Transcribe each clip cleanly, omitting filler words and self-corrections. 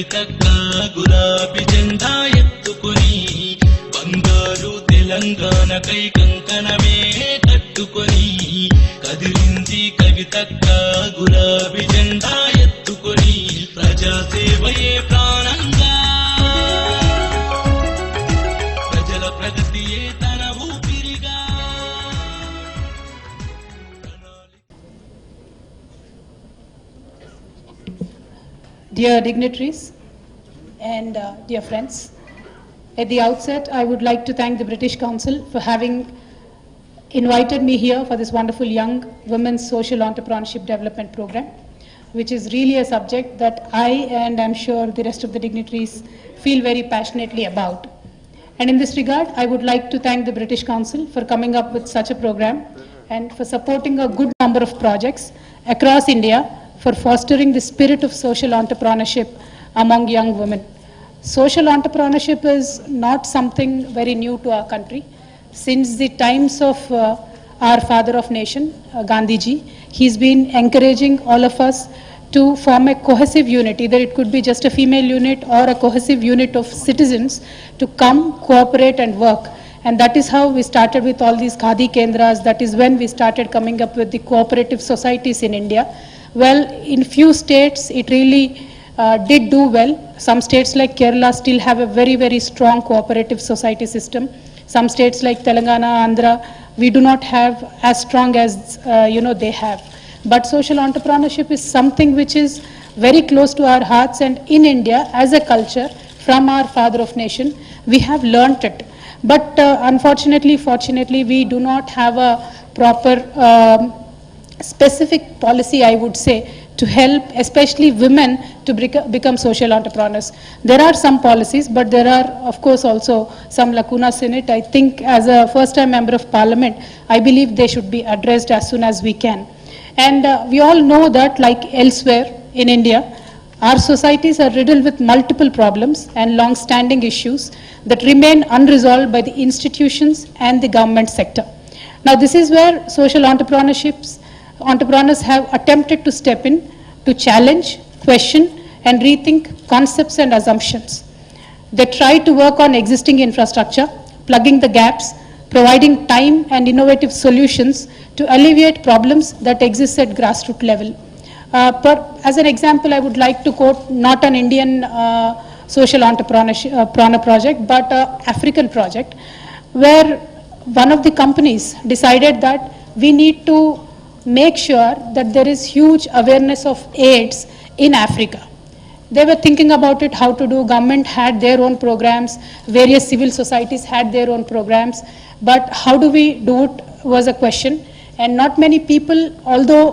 కవితక్క గులాబీ జెండా ఎత్తుకొని బంగారు తెలంగాణకై కంకణమే కట్టుకొని కదిలింది కవితక్క గులాబీ జెండా ఎత్తుకొని ప్రజాసేవయే ప్రాణంగా ప్రజల ప్రగతియే తన ఊపిరిగా. Dear dignitaries and dear friends, at the outset I would like to thank the British Council for having invited me here for this wonderful young women's social entrepreneurship development program, which is really a subject that I and I'm sure the rest of the dignitaries feel very passionately about. And in this regard, I would like to thank the British Council for coming up with such a program and for supporting a good number of projects across India for fostering the spirit of social entrepreneurship among young women. Social entrepreneurship is not something very new to our country. Since the times of our father of nation, Gandhiji, he's been encouraging all of us to form a cohesive unit. Either it could be just a female unit or a cohesive unit of citizens to come, cooperate and work. And that is how we started with all these Khadi Kendras. That is when we started coming up with the cooperative societies in India. Well, in few states it really did do well. Some states like Kerala still have a very, very strong cooperative society system. Some states like Telangana, Andhra, we do not have as strong as they have. But social entrepreneurship is something which is very close to our hearts, and in India as a culture from our father of nation we have learnt it. But unfortunately, fortunately, we do not have a proper specific policy, I would say, to help especially women to become social entrepreneurs. There are some policies, but there are of course also some lacunas in it. I think as a first time member of parliament, I believe they should be addressed as soon as we can. And we all know that like elsewhere in India, our societies are riddled with multiple problems and long-standing issues that remain unresolved by the institutions and the government sector. Now this is where social entrepreneurs have attempted to step in to challenge, question and rethink concepts and assumptions. They try to work on existing infrastructure, plugging the gaps, providing time and innovative solutions to alleviate problems that exist at grassroots level. As an example, I would like to quote not an Indian social entrepreneur project, but an African project, where one of the companies decided that we need to make sure that there is huge awareness of AIDS in Africa. They were thinking about it, how to do. Government had their own programs, various civil societies had their own programs, but how do we do it was a question. And not many people, although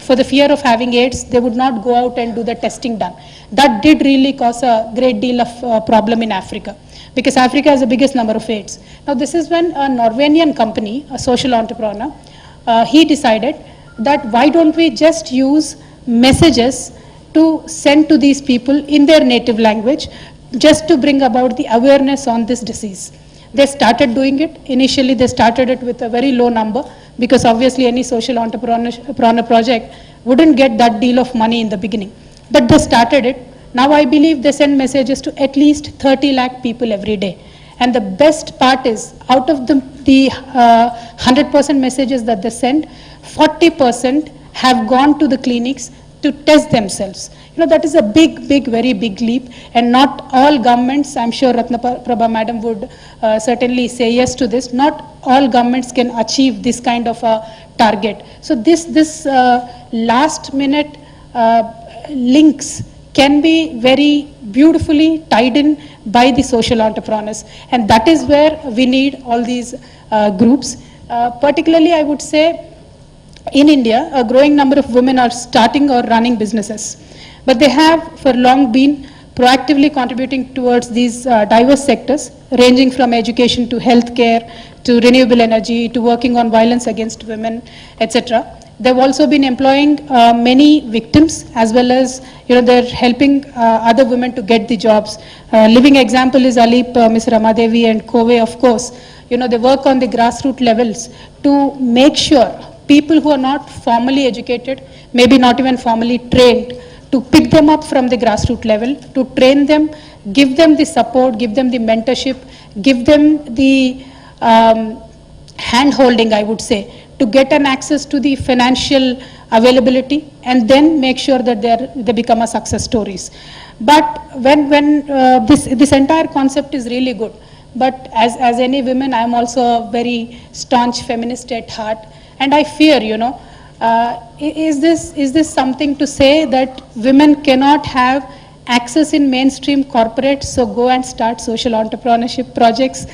for the fear of having AIDS, they would not go out and do the testing done. That did really cause a great deal of problem in Africa, because Africa has the biggest number of AIDS. Now this is when a Norwegian company, a social entrepreneur, he decided that why don't we just use messages to send to these people in their native language, just to bring about the awareness on this disease. They started doing it. Initially they started it with a very low number, because obviously any social entrepreneur project wouldn't get that deal of money in the beginning. But they started it. Now I believe they send messages to at least 30 lakh people every day. And the best part is, out of the 100% messages that they send, 40% have gone to the clinics to test themselves. That is a big, very big leap. And not all governments, I'm sure Ratna Prabha madam would certainly say yes to this, not all governments can achieve this kind of a target. So this last minute links can be very beautifully tied in by the social entrepreneurs. And that is where we need all these groups. Particularly, I would say, in India, a growing number of women are starting or running businesses. But they have for long been proactively contributing towards these diverse sectors, ranging from education to healthcare, to renewable energy, to working on violence against women, etc. They've also been employing many victims, as well as they're helping other women to get the jobs. Living example is Alip, Ms. Ramadevi and Kove, of course. They work on the grassroots levels to make sure people who are not formally educated, maybe not even formally trained, to pick them up from the grassroots level, to train them, give them the support, give them the mentorship, give them the hand-holding, I would say, to get an access to the financial availability, and then make sure that they become a success stories. But when this entire concept is really good, but as any woman, I am also a very staunch feminist at heart, and I fear, is this something to say that women cannot have access in mainstream corporates, so go and start social entrepreneurship projects?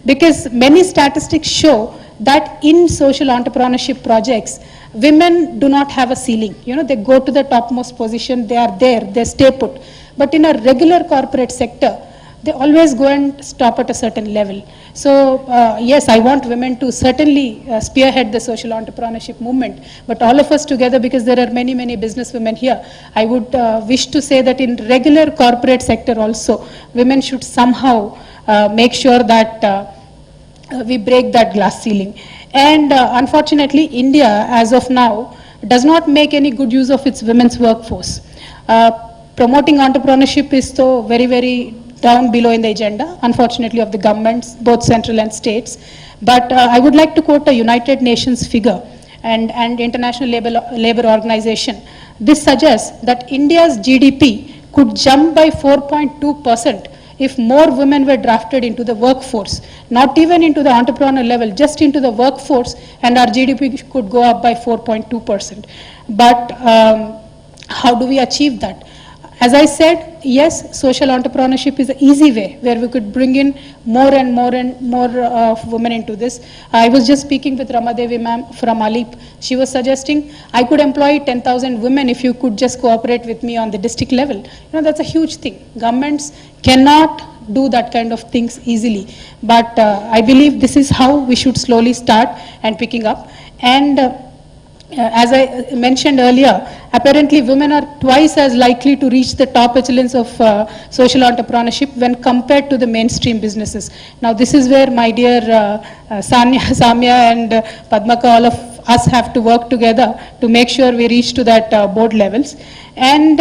Because many statistics show that in social entrepreneurship projects, women do not have a ceiling. They go to the topmost position, they are there, they stay put. But in a regular corporate sector, they always go and stop at a certain level. So yes, I want women to certainly spearhead the social entrepreneurship movement, but all of us together, because there are many, many business women here, I would wish to say that in regular corporate sector also, women should somehow make sure that we break that glass ceiling. And unfortunately, India, as of now, does not make any good use of its women's workforce. Promoting entrepreneurship is so very, very down below in the agenda, unfortunately, of the governments, both central and states. But I would like to quote a United Nations figure and International Labour Organization. This suggests that India's GDP could jump by 4.2% if more women were drafted into the workforce, not even into the entrepreneur level, just into the workforce, and our GDP could go up by 4.2%. But how do we achieve that? As I said, yes, social entrepreneurship is an easy way where we could bring in more and more women into this. I was just speaking with Ramadevi ma'am from Alip. She was suggesting I could employ 10,000 women if you could just cooperate with me on the district level. That's a huge thing. Governments cannot do that kind of things easily. But I believe this is how we should slowly start and picking up. And as I mentioned earlier, apparently women are twice as likely to reach the top echelons of social entrepreneurship when compared to the mainstream businesses. Now this is where my dear Samya and Padmaka, all of us have to work together to make sure we reach to that board levels. And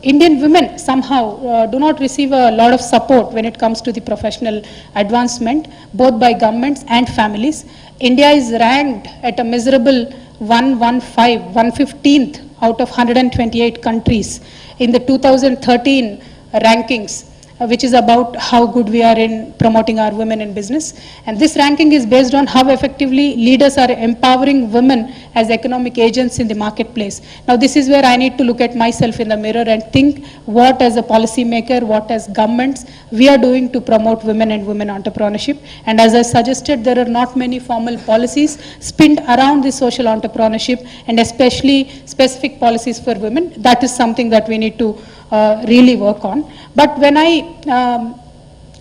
Indian women somehow do not receive a lot of support when it comes to the professional advancement, both by governments and families. India is ranked at a miserable 115th out of 128 countries in the 2013 rankings, which is about how good we are in promoting our women in business. And this ranking is based on how effectively leaders are empowering women as economic agents in the marketplace. Now this is where I need to look at myself in the mirror and think what as a policy maker, what as governments we are doing to promote women and women entrepreneurship. And as I suggested, there are not many formal policies spinned around the social entrepreneurship, and especially specific policies for women. That is something that we need to really work on. But when I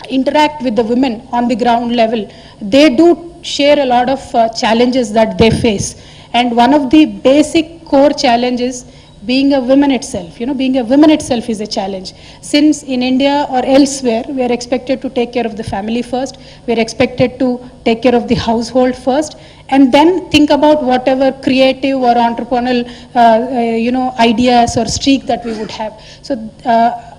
interact with the women on the ground level, they do share a lot of challenges that they face. And one of the basic core challenges being a woman itself. Being a woman itself is a challenge. Since in India or elsewhere, we are expected to take care of the family first, we are expected to take care of the household first, and then think about whatever creative or entrepreneurial, ideas or streak that we would have. So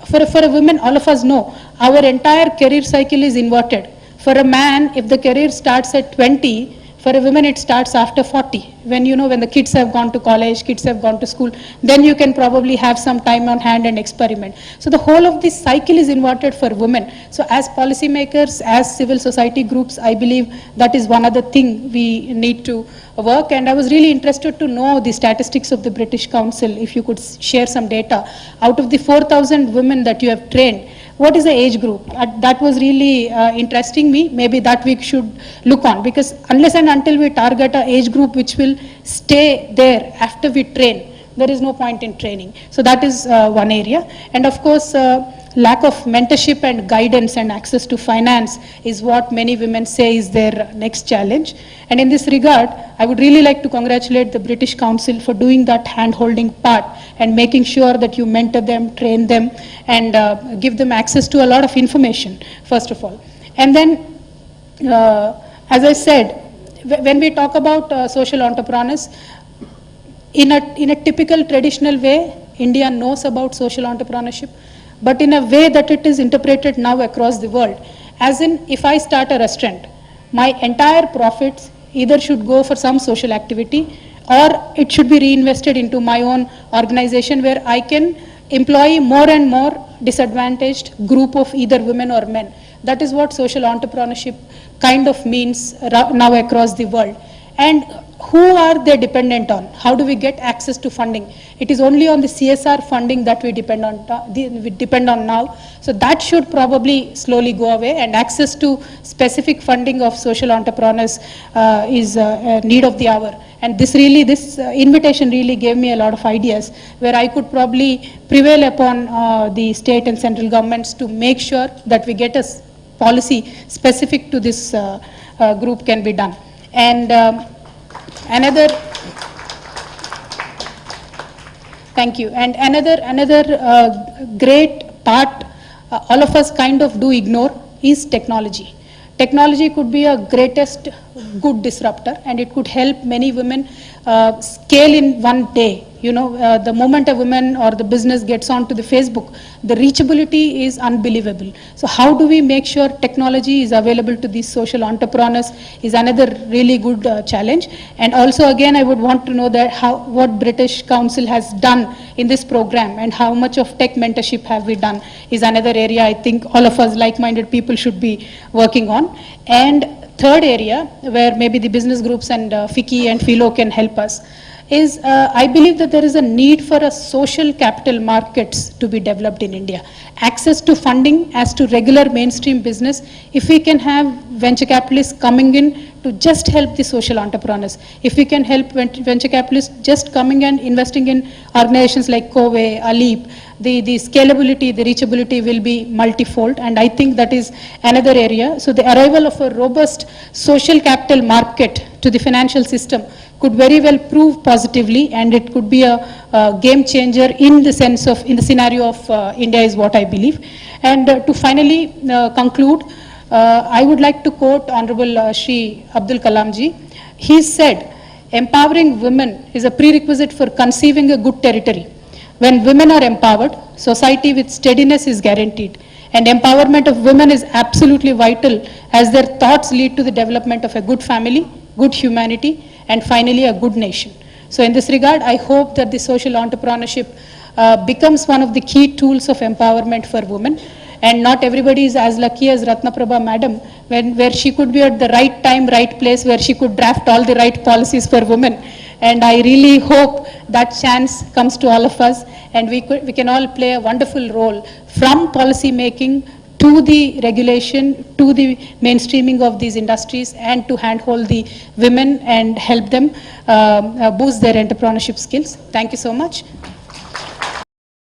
for a woman, all of us know, our entire career cycle is inverted. For a man, if the career starts at 20, for a woman it starts after 40. When when the kids have gone to college, kids have gone to school, then you can probably have some time on hand and experiment. So the whole of this cycle is inverted for women. So as policymakers, as civil society groups, I believe that is one other thing we need to work. And I was really interested to know the statistics of the British Council, if you could share some data. Out of the 4,000 women that you have trained, what is the age group? That was really interesting me. Maybe that we should look on, because unless and until we target an age group which will stay there after we train, there is no point in training. So that is one area. And of course, lack of mentorship and guidance and access to finance is what many women say is their next challenge. And in this regard, I would really like to congratulate the British Council for doing that hand-holding part and making sure that you mentor them, train them, and give them access to a lot of information, first of all. And then, as I said, when we talk about social entrepreneurs, in a typical traditional way, India knows about social entrepreneurship, but in a way that it is interpreted now across the world. As in, if I start a restaurant, my entire profits either should go for some social activity or it should be reinvested into my own organization where I can employ more and more disadvantaged group of either women or men. That is what social entrepreneurship kind of means now across the world. And who are they dependent on? How do we get access to funding? It is only on the CSR funding that we depend on now. So that should probably slowly go away, and access to specific funding of social entrepreneurs is a need of the hour. And this invitation really gave me a lot of ideas where I could probably prevail upon the state and central governments to make sure that we get a policy specific to this group can be done. And thank you. And another great part all of us kind of do ignore is technology. Technology could be a greatest good disruptor, and it could help many women scale in one day. You know, the moment a woman or the business gets onto the Facebook, the reachability is unbelievable. So how do we make sure technology is available to these social entrepreneurs is another really good challenge. And also again, I would want to know that what British Council has done in this program and how much of tech mentorship have we done is another area I think all of us like-minded people should be working on. And third area where maybe the business groups and FICCI and Philo can help us is I believe that there is a need for a social capital markets to be developed in India. Access to funding as to regular mainstream business, if we can have venture capitalists coming in to just help the social entrepreneurs. If we can help venture capitalists just coming and investing in organizations like Covey, Aleap, the scalability, the reachability will be multifold, and I think that is another area. So the arrival of a robust social capital market to the financial system could very well prove positively, and it could be a game changer in the sense of, in the scenario of India is what I believe. And to finally conclude, I would like to quote Honorable Shri Abdul Kalam ji. He said, empowering women is a prerequisite for conceiving a good territory. When women are empowered, society with steadiness is guaranteed. And empowerment of women is absolutely vital as their thoughts lead to the development of a good family, good humanity, and finally a good nation. So in this regard, I hope that the social entrepreneurship becomes one of the key tools of empowerment for women. And not everybody is as lucky as Ratnaprabha madam, where she could be at the right time, right place, where she could draft all the right policies for women. And I really hope that chance comes to all of us, and we can all play a wonderful role from policy making to the regulation, to the mainstreaming of these industries, and to handhold the women and help them boost their entrepreneurship skills. Thank you so much.